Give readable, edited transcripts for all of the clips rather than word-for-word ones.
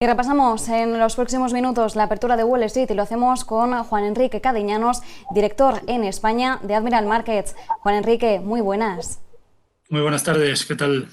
Y repasamos en los próximos minutos la apertura de Wall Street y lo hacemos con Juan Enrique Cadiñanos, director en España de Admiral Markets. Juan Enrique, muy buenas. Muy buenas tardes, ¿qué tal?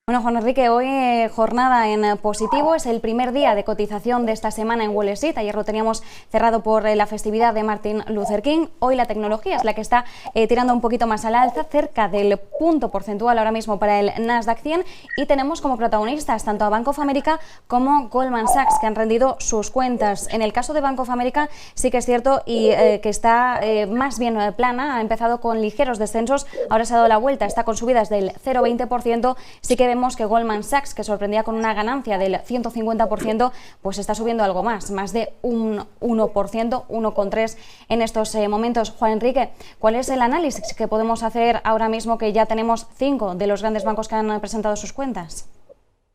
Bueno, Juan Enrique, hoy jornada en positivo, es el primer día de cotización de esta semana en Wall Street. Ayer lo teníamos cerrado por la festividad de Martin Luther King. Hoy la tecnología es la que está tirando un poquito más al alza, cerca del punto porcentual ahora mismo para el Nasdaq 100, y tenemos como protagonistas tanto a Bank of America como Goldman Sachs, que han rendido sus cuentas. En el caso de Bank of America sí que es cierto y que está más bien plana, ha empezado con ligeros descensos, ahora se ha dado la vuelta, está con subidas del 0,20%, sí que vemos que Goldman Sachs, que sorprendía con una ganancia del 150%, pues está subiendo algo más de un 1%, 1,3% en estos momentos. Juan Enrique, ¿cuál es el análisis que podemos hacer ahora mismo que ya tenemos 5 de los grandes bancos que han presentado sus cuentas?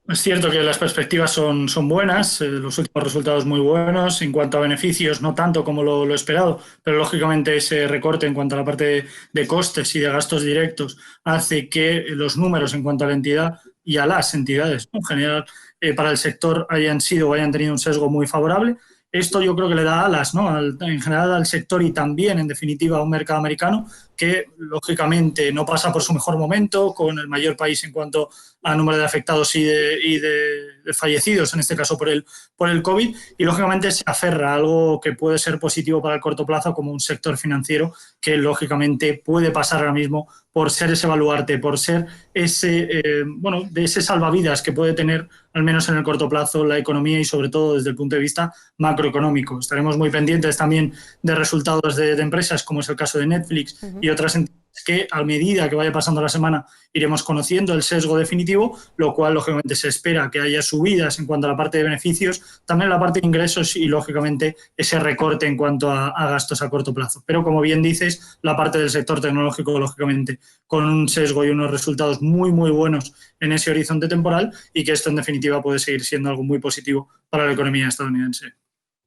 Es cierto que las perspectivas son buenas, los últimos resultados muy buenos. En cuanto a beneficios, no tanto como lo esperado, pero lógicamente ese recorte en cuanto a la parte de costes y de gastos directos hace que los números en cuanto a la entidad y a las entidades en general para el sector hayan sido o hayan tenido un sesgo muy favorable. Esto yo creo que le da alas, ¿no?, en general al sector y también, en definitiva, a un mercado americano que, lógicamente, no pasa por su mejor momento, con el mayor país en cuanto a número de afectados y de fallecidos, en este caso por el COVID, y, lógicamente, se aferra a algo que puede ser positivo para el corto plazo, como un sector financiero que, lógicamente, puede pasar ahora mismo por ser ese baluarte, por ser de ese salvavidas que puede tener, al menos en el corto plazo, la economía y, sobre todo, desde el punto de vista macroeconómico. Estaremos muy pendientes también de resultados de empresas, como es el caso de Netflix y otras entidades que, a medida que vaya pasando la semana, iremos conociendo el sesgo definitivo, lo cual, lógicamente, se espera que haya subidas en cuanto a la parte de beneficios, también la parte de ingresos y, lógicamente, ese recorte en cuanto a gastos a corto plazo. Pero, como bien dices, la parte del sector tecnológico, lógicamente, con un sesgo y unos resultados muy, muy buenos en ese horizonte temporal, y que esto, en definitiva, puede seguir siendo algo muy positivo para la economía estadounidense.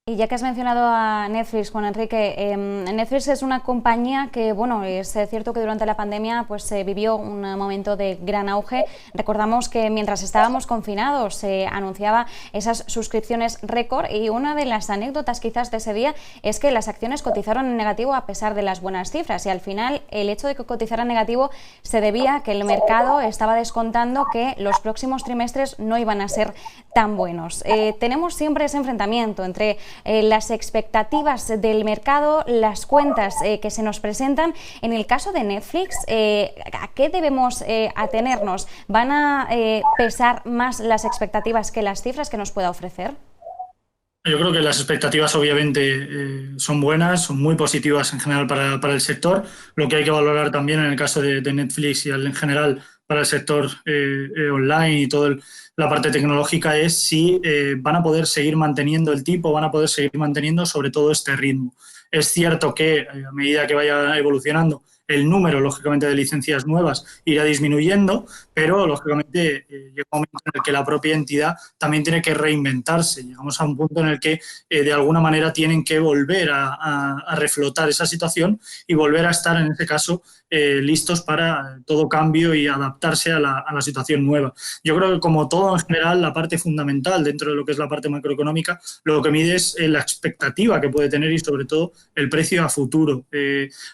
Y ya que has mencionado a Netflix, Juan Enrique, Netflix es una compañía que, bueno, es cierto que durante la pandemia pues vivió un momento de gran auge. Recordamos que mientras estábamos confinados se anunciaba esas suscripciones récord, y una de las anécdotas quizás de ese día es que las acciones cotizaron en negativo a pesar de las buenas cifras, y al final el hecho de que cotizaran negativo se debía a que el mercado estaba descontando que los próximos trimestres no iban a ser tan buenos. Tenemos siempre ese enfrentamiento entre las expectativas del mercado, las cuentas que se nos presentan. En el caso de Netflix, ¿a qué debemos atenernos? ¿Van a pesar más las expectativas que las cifras que nos pueda ofrecer? Yo creo que las expectativas, obviamente, son buenas, son muy positivas en general para el sector. Lo que hay que valorar también en el caso de Netflix y en general para el sector online y toda la parte tecnológica es si van a poder seguir manteniendo el tipo, van a poder seguir manteniendo sobre todo este ritmo. Es cierto que a medida que vaya evolucionando el número, lógicamente, de licencias nuevas irá disminuyendo, pero, lógicamente, llega un momento en el que la propia entidad también tiene que reinventarse. Llegamos a un punto en el que, de alguna manera, tienen que volver a reflotar esa situación y volver a estar, en este caso, listos para todo cambio y adaptarse a la situación nueva. Yo creo que, como todo en general, la parte fundamental dentro de lo que es la parte macroeconómica, lo que mide es la expectativa que puede tener y, sobre todo, el precio a futuro.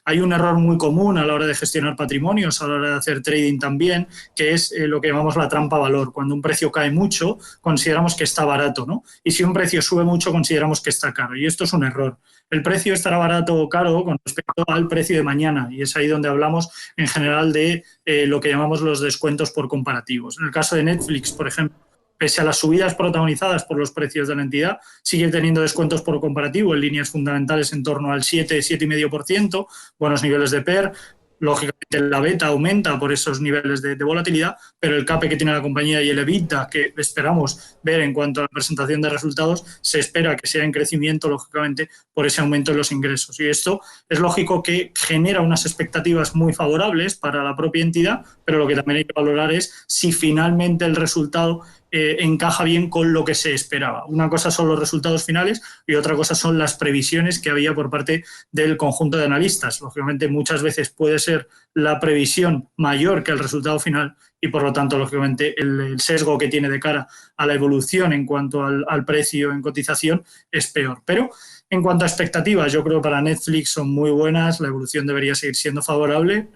Hay un error muy común a la hora de gestionar patrimonios, a la hora de hacer trading también, que es lo que llamamos la trampa valor. Cuando un precio cae mucho, consideramos que está barato, ¿no? Y si un precio sube mucho, consideramos que está caro. Y esto es un error. El precio estará barato o caro con respecto al precio de mañana, y es ahí donde hablamos en general de lo que llamamos los descuentos por comparativos. En el caso de Netflix, por ejemplo, pese a las subidas protagonizadas por los precios de la entidad, sigue teniendo descuentos por comparativo en líneas fundamentales en torno al 7, 7,5%, buenos niveles de PER. Lógicamente, la beta aumenta por esos niveles de volatilidad, pero el CAPE que tiene la compañía y el EBITDA que esperamos ver en cuanto a la presentación de resultados, se espera que sea en crecimiento, lógicamente, por ese aumento en los ingresos. Y esto es lógico que genera unas expectativas muy favorables para la propia entidad, pero lo que también hay que valorar es si finalmente el resultado encaja bien con lo que se esperaba. Una cosa son los resultados finales y otra cosa son las previsiones que había por parte del conjunto de analistas. Lógicamente, muchas veces puede ser la previsión mayor que el resultado final y, por lo tanto, lógicamente, el sesgo que tiene de cara a la evolución en cuanto al precio en cotización es peor. Pero en cuanto a expectativas, yo creo que para Netflix son muy buenas, la evolución debería seguir siendo favorable,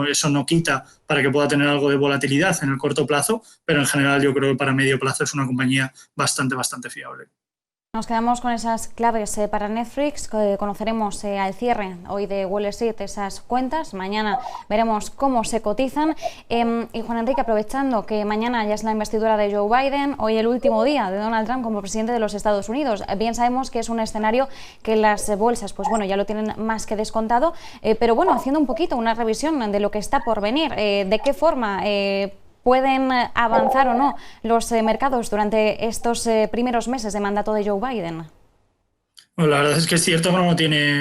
eso no quita para que pueda tener algo de volatilidad en el corto plazo, pero en general yo creo que para medio plazo es una compañía bastante fiable. Nos quedamos con esas claves para Netflix. Conoceremos al cierre hoy de Wall Street esas cuentas. Mañana veremos cómo se cotizan. Y Juan Enrique, aprovechando que mañana ya es la investidura de Joe Biden, hoy el último día de Donald Trump como presidente de los Estados Unidos. Bien sabemos que es un escenario que las bolsas, pues bueno, ya lo tienen más que descontado. Pero bueno, haciendo un poquito una revisión de lo que está por venir, de qué forma ¿pueden avanzar o no los mercados durante estos primeros meses de mandato de Joe Biden? Bueno, la verdad es que es cierto que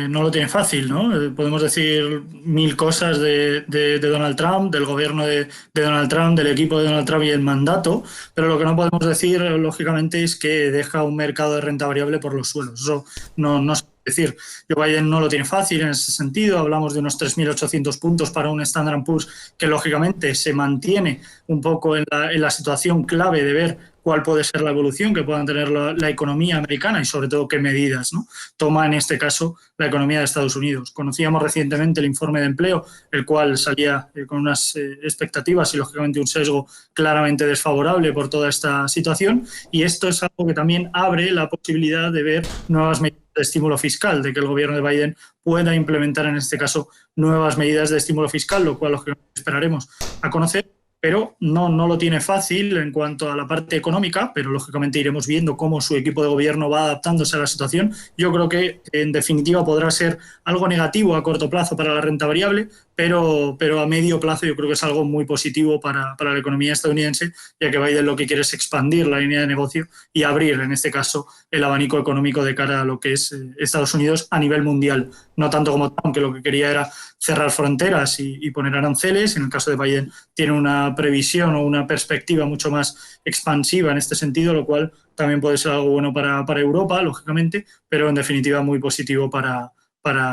no lo tiene fácil, ¿no? Podemos decir mil cosas de Donald Trump, del gobierno de Donald Trump, del equipo de Donald Trump y el mandato, pero lo que no podemos decir, lógicamente, es que deja un mercado de renta variable por los suelos. Eso no se puede decir. Joe Biden no lo tiene fácil en ese sentido. Hablamos de unos 3.800 puntos para un Standard & Poor's que, lógicamente, se mantiene un poco en la situación clave de ver cuál puede ser la evolución que puedan tener la economía americana y, sobre todo, qué medidas, ¿no?, toma en este caso la economía de Estados Unidos. Conocíamos recientemente el informe de empleo, el cual salía con unas expectativas y, lógicamente, un sesgo claramente desfavorable por toda esta situación, y esto es algo que también abre la posibilidad de ver nuevas medidas de estímulo fiscal, de que el gobierno de Biden pueda implementar en este caso nuevas medidas de estímulo fiscal, lo cual lógicamente esperaremos a conocer. Pero no lo tiene fácil en cuanto a la parte económica, pero lógicamente iremos viendo cómo su equipo de gobierno va adaptándose a la situación. Yo creo que, en definitiva, podrá ser algo negativo a corto plazo para la renta variable, pero a medio plazo yo creo que es algo muy positivo para la economía estadounidense, ya que Biden lo que quiere es expandir la línea de negocio y abrir, en este caso, el abanico económico de cara a lo que es Estados Unidos a nivel mundial. No tanto como Trump, que lo que quería era cerrar fronteras y poner aranceles. En el caso de Biden tiene una previsión o una perspectiva mucho más expansiva en este sentido, lo cual también puede ser algo bueno para Europa, lógicamente, pero en definitiva muy positivo para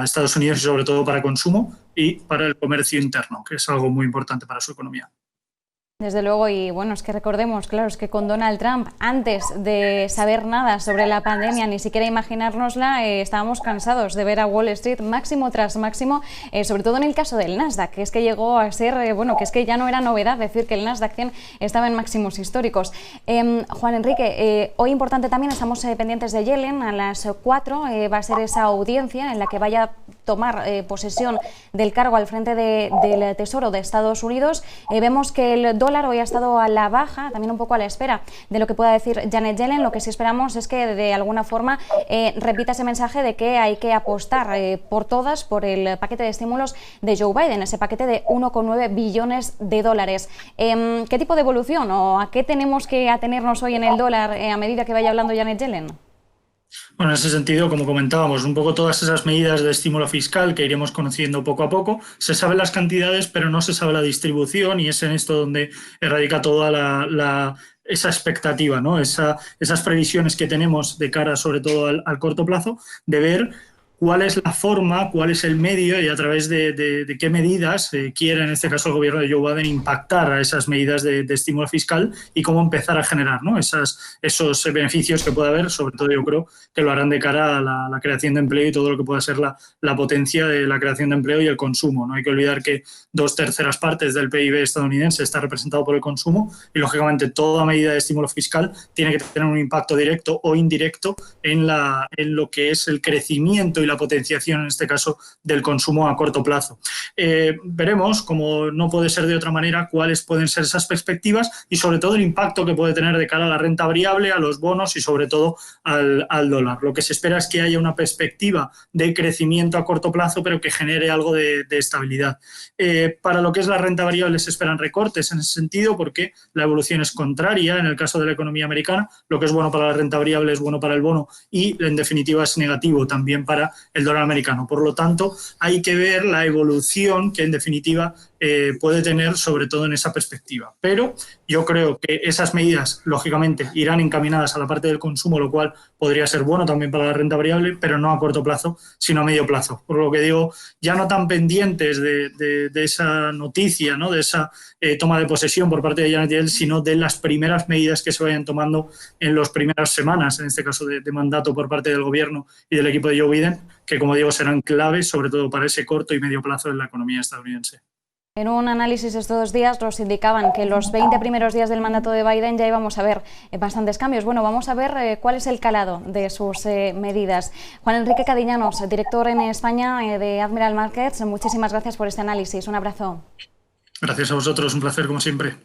Estados Unidos y sobre todo para consumo y para el comercio interno, que es algo muy importante para su economía. Desde luego, y bueno, es que recordemos, claro, es que con Donald Trump, antes de saber nada sobre la pandemia, ni siquiera imaginárnosla, estábamos cansados de ver a Wall Street máximo tras máximo, sobre todo en el caso del Nasdaq, que es que llegó a ser, bueno, que es que ya no era novedad decir que el Nasdaq 100 estaba en máximos históricos. Juan Enrique, hoy importante también, estamos pendientes de Yellen, a las 4 va a ser esa audiencia en la que vaya a tomar posesión del cargo al frente del Tesoro de Estados Unidos. Vemos que el dólar hoy ha estado a la baja, también un poco a la espera de lo que pueda decir Janet Yellen. Lo que sí esperamos es que de alguna forma repita ese mensaje de que hay que apostar por todas por el paquete de estímulos de Joe Biden, ese paquete de 1,9 billones de dólares. ¿Qué tipo de evolución o a qué tenemos que atenernos hoy en el dólar a medida que vaya hablando Janet Yellen? Bueno, en ese sentido, como comentábamos, un poco todas esas medidas de estímulo fiscal que iremos conociendo poco a poco. Se saben las cantidades, pero no se sabe la distribución, y es en esto donde radica toda esa expectativa, ¿no? Esas previsiones que tenemos de cara, sobre todo al corto plazo, de ver cuál es la forma, cuál es el medio y a través de qué medidas quiere, en este caso el gobierno de Joe Biden, impactar a esas medidas de estímulo fiscal y cómo empezar a generar, ¿no?, esos beneficios que pueda haber. Sobre todo yo creo que lo harán de cara a la creación de empleo y todo lo que pueda ser la potencia de la creación de empleo y el consumo. No hay que olvidar que 2/3 partes del PIB estadounidense está representado por el consumo y, lógicamente, toda medida de estímulo fiscal tiene que tener un impacto directo o indirecto en lo que es el crecimiento y la potenciación, en este caso, del consumo a corto plazo. Veremos, como no puede ser de otra manera, cuáles pueden ser esas perspectivas y, sobre todo, el impacto que puede tener de cara a la renta variable, a los bonos y, sobre todo, al dólar. Lo que se espera es que haya una perspectiva de crecimiento a corto plazo, pero que genere algo de estabilidad. Para lo que es la renta variable se esperan recortes en ese sentido, porque la evolución es contraria en el caso de la economía americana. Lo que es bueno para la renta variable es bueno para el bono y, en definitiva, es negativo también para el dólar americano. Por lo tanto, hay que ver la evolución que, en definitiva, puede tener, sobre todo en esa perspectiva. Pero yo creo que esas medidas, lógicamente, irán encaminadas a la parte del consumo, lo cual podría ser bueno también para la renta variable, pero no a corto plazo, sino a medio plazo. Por lo que digo, ya no tan pendientes de esa noticia, ¿no?, de esa toma de posesión por parte de Janet Yellen, sino de las primeras medidas que se vayan tomando en las primeras semanas, en este caso de mandato por parte del gobierno y del equipo de Joe Biden, que, como digo, serán claves, sobre todo para ese corto y medio plazo en la economía estadounidense. En un análisis estos 2 días nos indicaban que los 20 primeros días del mandato de Biden ya íbamos a ver bastantes cambios. Bueno, vamos a ver cuál es el calado de sus medidas. Juan Enrique Cadiñanos, director en España de Admiral Markets, muchísimas gracias por este análisis. Un abrazo. Gracias a vosotros, un placer como siempre.